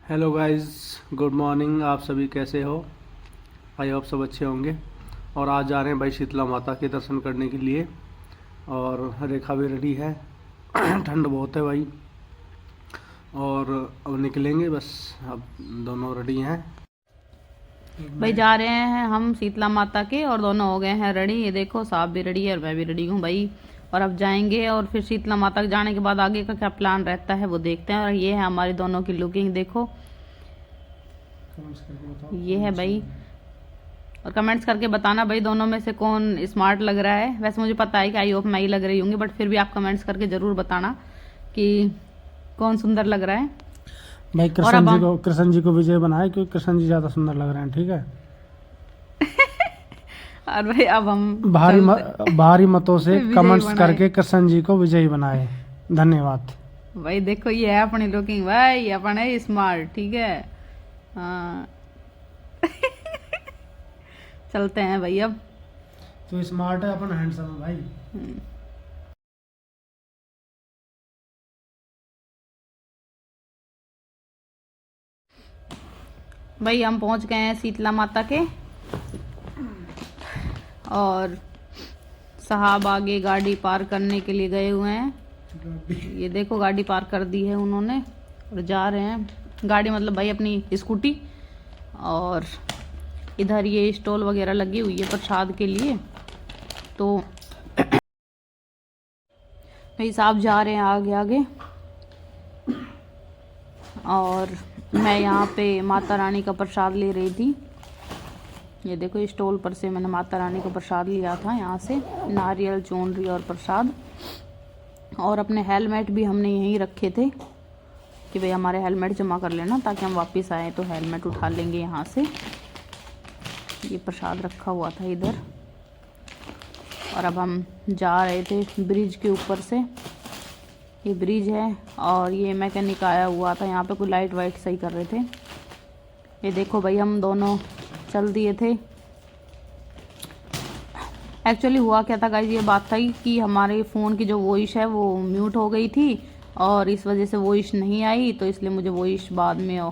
Hello guys, good morning. आप सभी कैसे हो? आई होप सब अच्छे होंगे। और आज जा रहे हैं भाई शीतला माता के दर्शन करने के लिए। और रेखा भी रेडी है। ठंड बहुत है भाई। और अब निकलेंगे बस। अब दोनों रेडी हैं। भाई जा रहे हैं हम शीतला माता के और दोनों हो गए हैं रेडी। ये देखो साहब भी रेडी है और मैं भी रेडी हूँ भाई। और अब जाएंगे और फिर शीतला माता के जाने के बाद आगे का क्या प्लान रहता है वो देखते हैं। और ये है हमारी दोनों की लुकिंग, देखो ये है भाई। और कमेंट्स करके बताना भाई दोनों में से कौन स्मार्ट लग रहा है। वैसे मुझे पता है कि आई होप मैं ही लग रही हूँगी, बट फिर भी आप कमेंट्स करके ज़रूर बताना कि कौन सुंदर लग रहा है। भाई और अब हम कृष्ण जी को विजय बनाए, क्योंकि कृष्ण जी ज़्यादा सुंदर लग रहे हैं। ठीक है। और भाई अब हम भारी मतों से विजयी कमेंट्स बनाए। करके कृष्ण जी को विजयी बनाए। धन्यवाद। भाई देखो ये है अपनी लुकिंग भाई, अपन है स्मार्ट, ठीक है। हाँ। चलते हैं भाई अब। तो स्मार्ट है, अपन हैंडसम है भाई। भाई हम पहुंच गए हैं शीतला माता के। और साहब आगे गाड़ी पार करने के लिए गए हुए हैं। ये देखो गाड़ी पार कर दी है उन्होंने और जा रहे हैं। गाड़ी मतलब भाई अपनी स्कूटी। और इधर ये स्टॉल वगैरह लगी हुई है प्रसाद के लिए। तो भाई साहब जा रहे हैं आगे आगे। और मैं यहाँ पे माता रानी का प्रसाद ले रही थी। ये देखो स्टॉल पर से मैंने माता रानी का प्रसाद लिया था, यहाँ से नारियल, चुनरी और प्रसाद। और अपने हेलमेट भी हमने यहीं रखे थे कि भाई हमारे हेलमेट जमा कर लेना, ताकि हम वापस आए तो हेलमेट उठा लेंगे यहाँ से। ये प्रसाद रखा हुआ था इधर। और अब हम जा रहे थे ब्रिज के ऊपर से। ये ब्रिज है और ये मैकेनिक आया हुआ था यहाँ पे, कोई लाइट वाइट सही कर रहे थे। ये देखो भाई हम दोनों चल दिए थे। एक्चुअली हुआ क्या था गाइस, ये बात था कि हमारे फ़ोन की जो वॉइस है वो म्यूट हो गई थी और इस वजह से वॉइस नहीं आई, तो इसलिए मुझे वॉइस बाद में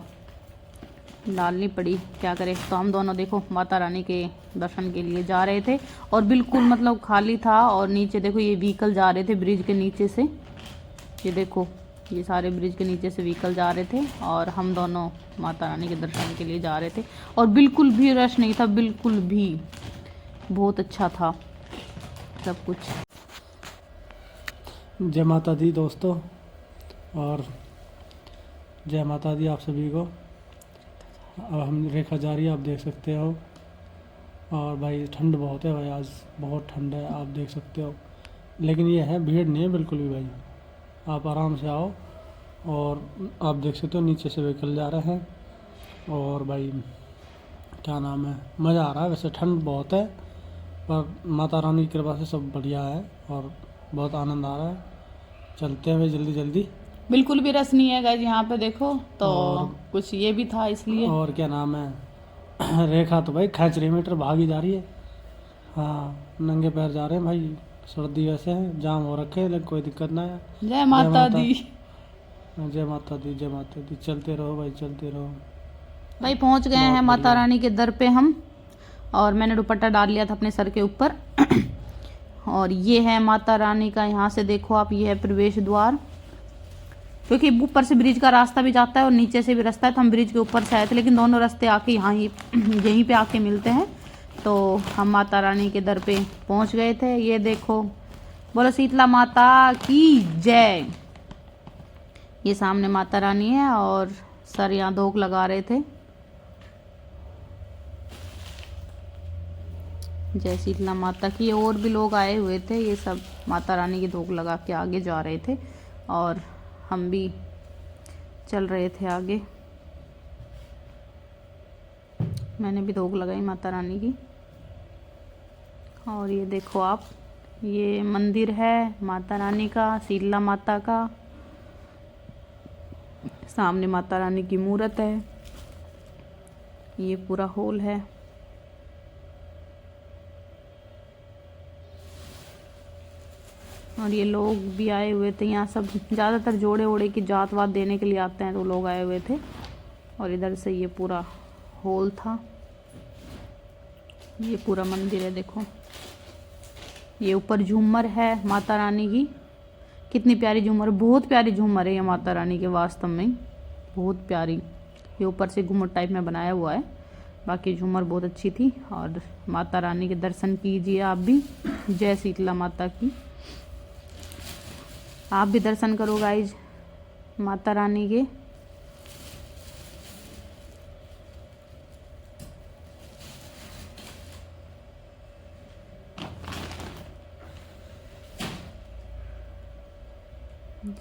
डालनी पड़ी। क्या करें। तो हम दोनों देखो माता रानी के दर्शन के लिए जा रहे थे और बिल्कुल मतलब खाली था। और नीचे देखो ये व्हीकल जा रहे थे ब्रिज के नीचे से। ये देखो ये सारे ब्रिज के नीचे से व्हीकल जा रहे थे और हम दोनों माता रानी के दर्शन के लिए जा रहे थे। और बिल्कुल भी रश नहीं था, बिल्कुल भी। बहुत अच्छा था सब कुछ। जय माता दी दोस्तों, और जय माता दी आप सभी को। अब हम रेखा जा रही है, आप देख सकते हो। और भाई ठंड बहुत है भाई, आज बहुत ठंड है, आप देख सकते हो। लेकिन ये है, भीड़ नहीं है बिल्कुल भी भाई। आप आराम से आओ। और आप देख सकते हो नीचे से व्हीकल जा रहे हैं। और भाई क्या नाम है, मज़ा आ रहा है। वैसे ठंड बहुत है, पर माता रानी की कृपा से सब बढ़िया है और बहुत आनंद आ रहा है। चलते हैं भाई जल्दी जल्दी। बिल्कुल भी रस नहीं है गाइस यहाँ पे देखो तो। और कुछ ये भी था इसलिए। और क्या नाम है, रेखा तो भाई खैच रही मीटर भागी जा रही है। हाँ, नंगे पैर जा रहे हैं भाई। सर्दी वैसे है, जाम हो रखे हैं, लेकिन कोई दिक्कत ना है। जय माता दी। जय माता दी, जय माता दी। चलते रहो भाई, चलते रहो। भाई पहुंच गए हैं माता रानी के दर पे हम। और मैंने दुपट्टा डाल लिया था अपने सर के ऊपर। और ये है माता रानी का, यहाँ से देखो आप, ये है प्रवेश द्वार। क्योंकि ऊपर से ब्रिज का रास्ता भी जाता है और नीचे से भी रास्ता है, तो हम ब्रिज के ऊपर से आए थे, लेकिन दोनों रास्ते आके यहाँ ही यहीं पे आके मिलते हैं। तो हम माता रानी के दर पे पहुंच गए थे। ये देखो, बोलो शीतला माता की जय। ये सामने माता रानी है और सर यहाँ धोख लगा रहे थे। जय शीतला माता की। और भी लोग आए हुए थे, ये सब माता रानी की धोख लगा के आगे जा रहे थे और हम भी चल रहे थे आगे। मैंने भी धोख लगाई माता रानी की। और ये देखो आप, ये मंदिर है माता रानी का, शीतला माता का। सामने माता रानी की मूर्त है। ये पूरा हॉल है। और ये लोग भी आए हुए थे यहाँ, सब ज़्यादातर जोड़े ओड़े की जात वात देने के लिए आते हैं, तो लोग आए हुए थे। और इधर से ये पूरा हॉल था। ये पूरा मंदिर है, देखो। ये ऊपर झूमर है माता रानी की, कितनी प्यारी झूमर, बहुत प्यारी झूमर है ये माता रानी के, वास्तव में बहुत प्यारी। ये ऊपर से घूमर टाइप में बनाया हुआ है, बाकी झूमर बहुत अच्छी थी। और माता रानी के दर्शन कीजिए आप भी, जय शीतला माता की। आप भी दर्शन करो गाइज माता रानी के।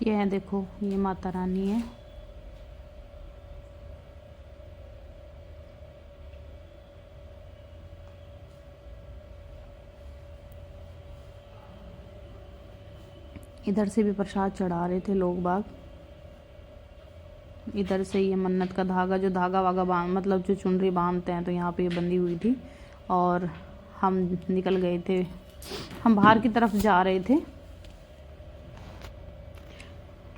ये है, देखो, ये माता रानी है। इधर से भी प्रसाद चढ़ा रहे थे लोग बाग। इधर से ये मन्नत का धागा, जो धागा वागा बांध, मतलब जो चुनरी बांधते हैं, तो यहाँ पे ये बंधी हुई थी। और हम निकल गए थे, हम बाहर की तरफ जा रहे थे।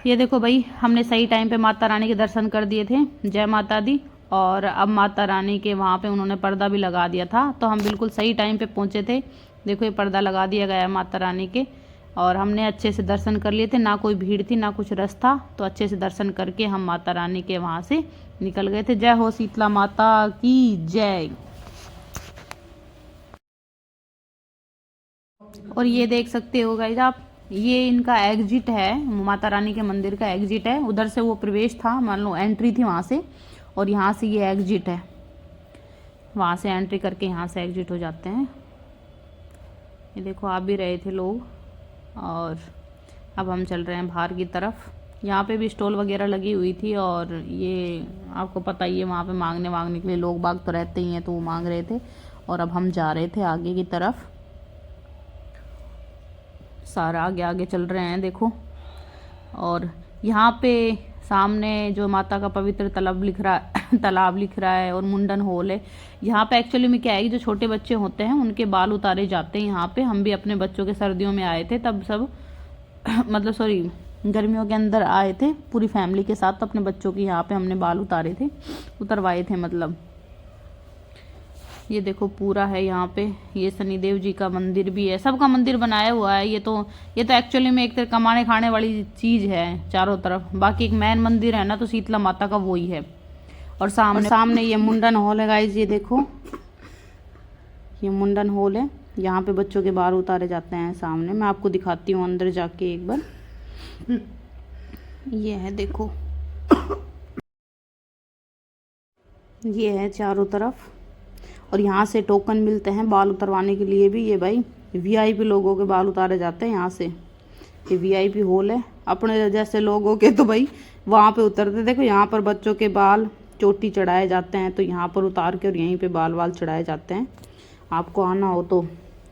ये देखो भाई, हमने सही टाइम पे माता रानी के दर्शन कर दिए थे, जय माता दी। और अब माता रानी के वहाँ पे उन्होंने पर्दा भी लगा दिया था, तो हम बिल्कुल सही टाइम पे पहुँचे थे। देखो, ये पर्दा लगा दिया गया है माता रानी के, और हमने अच्छे से दर्शन कर लिए थे, ना कोई भीड़ थी ना कुछ रश था। तो अच्छे से दर्शन करके हम माता रानी के वहाँ से निकल गए थे। जय हो शीतला माता की जय। और ये देख सकते हो गाइस आप, ये इनका एग्जिट है, माता रानी के मंदिर का एग्जिट है। उधर से वो प्रवेश था, मान लो एंट्री थी वहाँ से, और यहाँ से ये एग्जिट है। वहाँ से एंट्री करके यहाँ से एग्जिट हो जाते हैं। ये देखो, आ भी रहे थे लोग। और अब हम चल रहे हैं बाहर की तरफ। यहाँ पे भी स्टॉल वगैरह लगी हुई थी, और ये आपको पता ही है, वहाँ पे मांगने के लिए लोग बाग तो रहते ही हैं, तो वो मांग रहे थे। और अब हम जा रहे थे आगे की तरफ, सारा आगे आगे चल रहे हैं, देखो। और यहाँ पे सामने जो माता का पवित्र तालाब लिख रहा है, और मुंडन हॉल है। यहाँ पे एक्चुअली में क्या है कि जो छोटे बच्चे होते हैं उनके बाल उतारे जाते हैं यहाँ पे। हम भी अपने बच्चों के सर्दियों में आए थे, तब सब मतलब सॉरी, गर्मियों के अंदर आए थे पूरी फैमिली के साथ, तो अपने बच्चों के यहाँ पे हमने बाल उतरवाए थे मतलब। ये देखो पूरा है यहाँ पे, ये शनिदेव जी का मंदिर भी है, सबका मंदिर बनाया हुआ है। ये तो एक्चुअली में एक तरह कमाने खाने वाली चीज़ है चारों तरफ। बाकी एक मेन मंदिर है ना, तो शीतला माता का वही है। और सामने ये मुंडन हॉल है गाइज, ये देखो, ये मुंडन हॉल है। यहाँ पे बच्चों के बाल उतारे जाते हैं सामने। मैं आपको दिखाती हूँ अंदर जाके एक बार। ये है, देखो, ये है चारों तरफ। और यहाँ से टोकन मिलते हैं बाल उतरवाने के लिए भी। ये भाई वीआईपी लोगों के बाल उतारे जाते हैं यहाँ से। ये वीआईपी हॉल है। अपने जैसे लोगों के तो भाई वहाँ पे उतरते। देखो, यहाँ पर बच्चों के बाल चोटी चढ़ाए जाते हैं, तो यहाँ पर उतार के और यहीं पे बाल चढ़ाए जाते हैं। आपको आना हो तो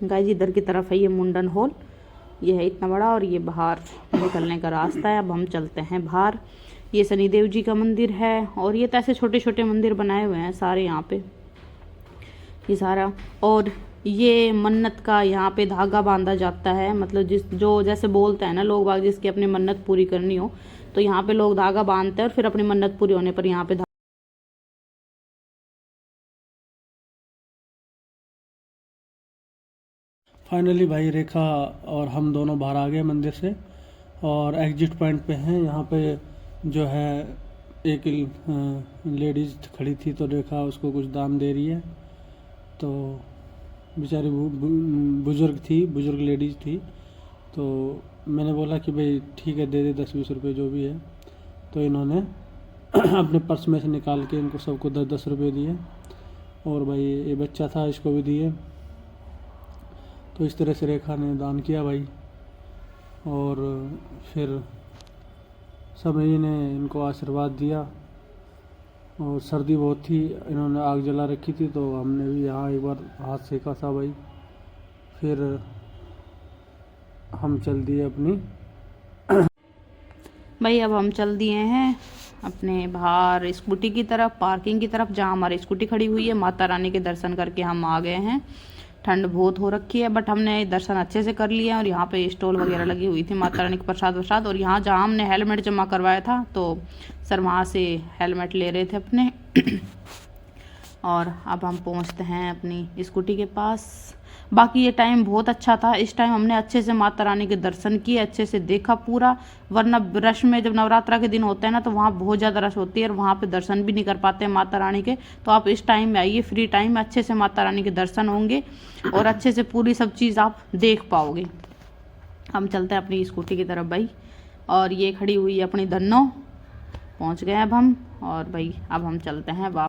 गाइस, इधर की तरफ है ये मुंडन हॉल। ये है इतना बड़ा, और ये बाहर निकलने का रास्ता है। अब हम चलते हैं बाहर। ये शनिदेव जी का मंदिर है, और ये तो ऐसे छोटे छोटे मंदिर बनाए हुए हैं सारे यहाँ पे, ये सारा। और ये मन्नत का यहाँ पे धागा बांधा जाता है, मतलब जो जैसे बोलते हैं ना लोग बाग, जिसकी अपनी मन्नत पूरी करनी हो, तो यहाँ पे लोग धागा बांधते हैं, और फिर अपनी मन्नत पूरी होने पर यहाँ पे फाइनली भाई रेखा और हम दोनों बाहर आ गए मंदिर से, और एग्जिट पॉइंट पे हैं। यहाँ पे जो है एक लेडीज़ खड़ी थी, तो रेखा उसको कुछ दाम दे रही है। तो बेचारी बुजुर्ग लेडीज़ थी। तो मैंने बोला कि भाई ठीक है, दे दे 10-20 रुपये जो भी है। तो इन्होंने अपने पर्स में से निकाल के इनको सबको 10-10 रुपये दिए, और भाई ये बच्चा था, इसको भी दिए। तो इस तरह से रेखा ने दान किया भाई। और फिर सभी ने इनको आशीर्वाद दिया। और सर्दी बहुत थी, इन्होंने आग जला रखी थी, तो हमने भी यहाँ एक बार हाथ सेका था भाई। फिर हम चल दिए अपनी भाई। अब हम चल दिए हैं अपने बाहर स्कूटी की तरफ, पार्किंग की तरफ, जहाँ हमारी स्कूटी खड़ी हुई है। माता रानी के दर्शन करके हम आ गए हैं। ठंड बहुत हो रखी है, बट हमने दर्शन अच्छे से कर लिए हैं। और यहाँ पे स्टॉल वगैरह लगी हुई थी माता रानी का प्रसाद। और यहाँ जहाँ हमने हेलमेट जमा करवाया था तो सर वहाँ से हेलमेट ले रहे थे अपने। और अब हम पहुँचते हैं अपनी स्कूटी के पास। बाकी ये टाइम बहुत अच्छा था, इस टाइम हमने अच्छे से माता रानी के दर्शन किए, अच्छे से देखा पूरा। वरना रश में जब नवरात्रा के दिन होते हैं ना तो वहाँ बहुत ज़्यादा रश होती है और वहाँ पे दर्शन भी नहीं कर पाते हैं माता रानी के। तो आप इस टाइम में आइए, फ्री टाइम में अच्छे से माता रानी के दर्शन होंगे और अच्छे से पूरी सब चीज़ आप देख पाओगे। हम चलते हैं अपनी स्कूटी की तरफ भाई। और ये खड़ी हुई है अपनी धन्नो, पहुँच गए अब हम। और भाई अब हम चलते हैं वापस।